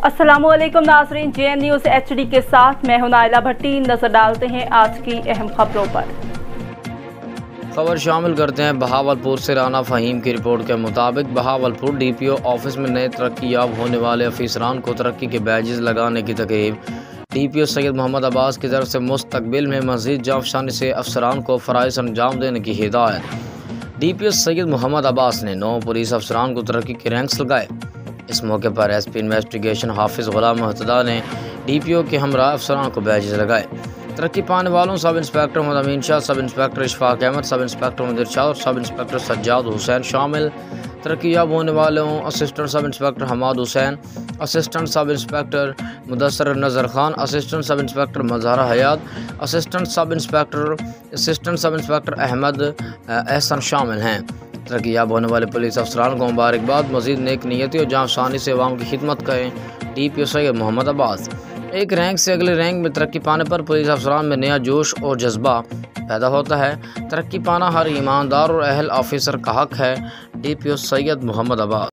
अस्सलामु अलैकुम नाज़रीन, JN न्यूज़ HD के साथ मैं हूं नाइला भट्टी। नजर डालते हैं आज की अहम खबरों पर। खबर शामिल करते हैं बहावलपुर से। राना फ़हीम की रिपोर्ट के मुताबिक बहावलपुर DPO ऑफिस में नए तरक्की याब होने वाले अफसरान को तरक्की के बैजेस लगाने की तकरीब DPO सैयद मोहम्मद अब्बास की तरफ से मुस्तकबिल में मज़ीद जाफशानी से अफसरान को फ़राइज़ अंजाम देने की हिदायत। DPO सैयद मोहम्मद अब्बास ने 9 पुलिस अफसरान को तरक्की के रैंक्स लगाए। इस मौके पर SP इन्वेस्टिगेशन हाफिज़ गुलाम मुहतदा ने DPO के हमरा अफसरान को बैजेस लगाए। तरक्की पाने वालों सब इंस्पेक्टर मोहम्मद अमीन Shah, sub inspector Ishfaq Ahmad, sub inspector मुदीर Shah और सब इंस्पेक्टर सज्जाद हुसैन शामिल। तरक्की याब होने वालों assistant sub inspector Hammad Hussain, assistant sub inspector Mudassar Nazar Khan, assistant sub inspector Mazhara Hayat, assistant sub inspector Ahmad Ehsan शामिल हैं। तरक्की याब होने वाले पुलिस अफसरान को मुबारकबाद। मज़ीद नेक नीयती और जाँफसानी से अवाम की खिदमत करें। DPO सैयद मोहम्मद अब्बास। एक रैंक से अगले रैंक में तरक्की पाने पर पुलिस अफसरान में नया जोश और जज्बा पैदा होता है। तरक्की पाना हर ईमानदार और अहल ऑफिसर का हक है। DPO सैयद मोहम्मद अब्बास।